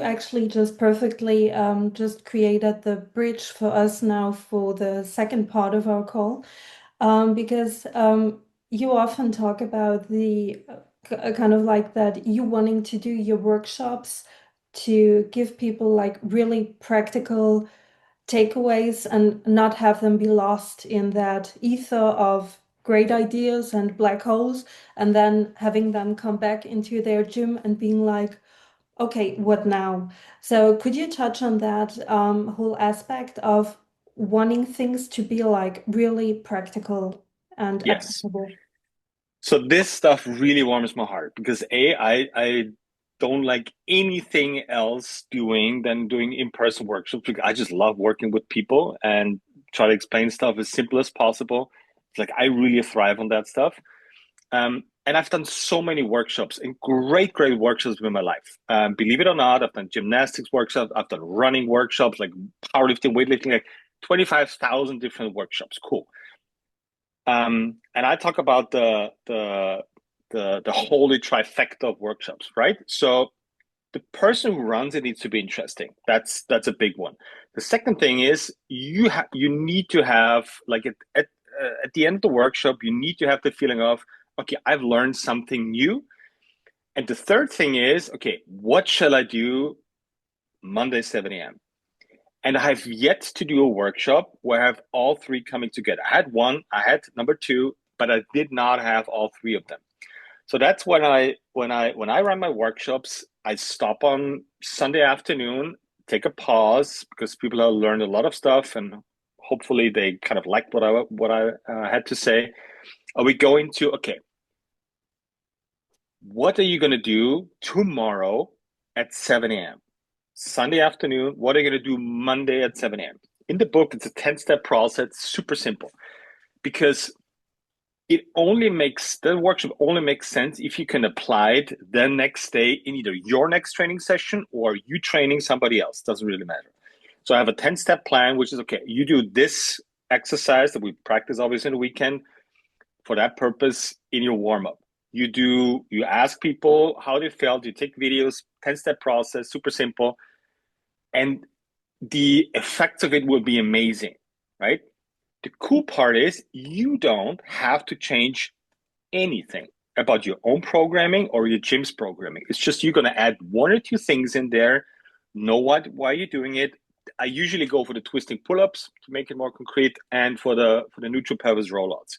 actually just perfectly just created the bridge for us now for the second part of our call, because you often talk about the kind of like that you wanting to do your workshops to give people like really practical takeaways and not have them be lost in that ether of great ideas and black holes, and then having them come back into their gym and being like, okay, what now? So could you touch on that whole aspect of wanting things to be like really practical and Yes. applicable? So this stuff really warms my heart because I don't like anything else doing than doing in-person workshops because I just love working with people and try to explain stuff as simple as possible. It's like I really thrive on that stuff. And I've done so many workshops and great workshops in my life. Believe it or not, I've done gymnastics workshops, I've done running workshops, like powerlifting, weightlifting, like 25,000 different workshops. Cool. And I talk about the holy trifecta of workshops, right? So the person who runs it needs to be interesting. That's a big one. The second thing is you need to have like at the end of the workshop you need to have the feeling of okay, I've learned something new. And the third thing is okay, what shall I do Monday 7 a.m. And I have yet to do a workshop where I have all three coming together. I had one, I had number two, but I did not have all three of them. So that's when I run my workshops, I stop on Sunday afternoon, take a pause because people have learned a lot of stuff and hopefully they kind of liked what I had to say. Are we going to okay? What are you going to do tomorrow at 7 a.m.? Sunday afternoon, what are you going to do Monday at 7 a.m.? In the book, it's a 10-step process, super simple, because the workshop only makes sense if you can apply it the next day in either your next training session or you training somebody else. Doesn't really matter. So I have a 10-step plan, which is okay, you do this exercise that we practice obviously in the weekend for that purpose in your warm-up. You ask people how they felt, you take videos, 10-step process, super simple. And the effects of it will be amazing, right? The cool part is you don't have to change anything about your own programming or your gym's programming. It's just you're going to add one or two things in there, know why you're doing it. I usually go for the twisting pull-ups to make it more concrete and for the neutral pelvis rollouts.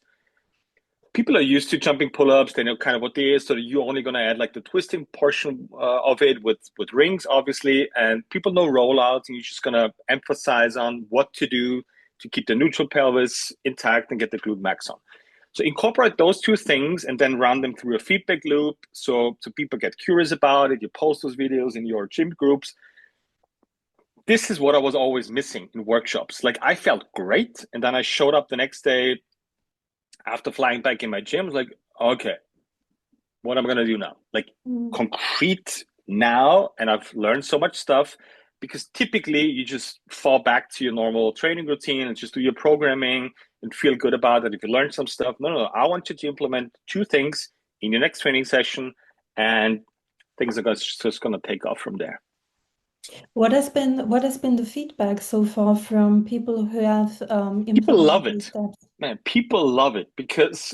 People are used to jumping pull-ups, they know kind of what they is, so you're only going to add like the twisting portion of it with rings obviously, and people know rollouts and you're just going to emphasize on what to do to keep the neutral pelvis intact and get the glute max on. So incorporate those two things and then run them through a feedback loop so people get curious about it. You post those videos in your gym groups. This is what I was always missing in workshops. Like I felt great and then I showed up the next day after flying back in my gym, like, okay, what am I gonna do now? Like Mm. concrete now, and I've learned so much stuff because typically you just fall back to your normal training routine and just do your programming and feel good about it. If you learn some stuff, no, I want you to implement two things in your next training session, and things are just gonna take off from there. What has been the feedback so far from people who have People implemented love these it, steps? man. People love it because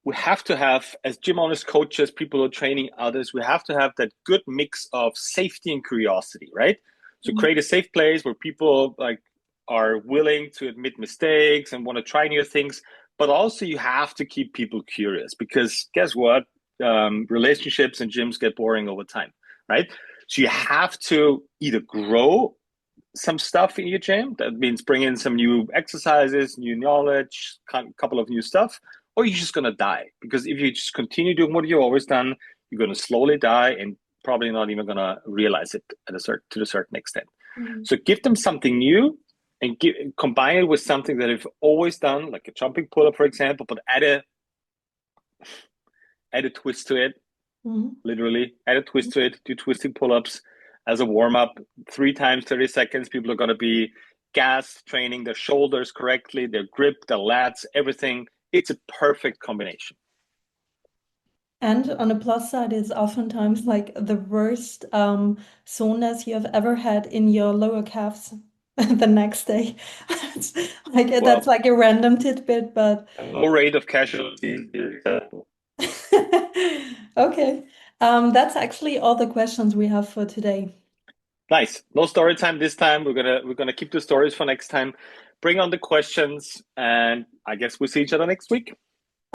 we have to have, as gym owners, coaches, people who are training others, we have to have that good mix of safety and curiosity, right? So Mm. create a safe place where people like are willing to admit mistakes and want to try new things, but also you have to keep people curious because guess what? Relationships and gyms get boring over time, right? So you have to either grow some stuff in your gym. That means bring in some new exercises, new knowledge, a couple of new stuff, or you're just gonna die. Because if you just continue doing what you've always done, you're gonna slowly die and probably not even gonna realize it to a certain extent. Mm. So give them something new and combine it with something that you've always done, like a jumping pull-up, for example, but add a twist to it, Mhm. literally add a twist to it, do twisting pull-ups as a warm-up, 3 times 30 seconds. People are going to be gas training their shoulders correctly, their grip, their lats, everything. It's a perfect combination. And on a plus side, it's oftentimes like the worst soreness you have ever had in your lower calves the next day. It's like that's Well, like a random tidbit, but low rate of casualty is acceptable. okay. That's actually all the questions we have for today. Nice. No story time this time. We're gonna keep the stories for next time. Bring on the questions, and I guess we'll see each other next week.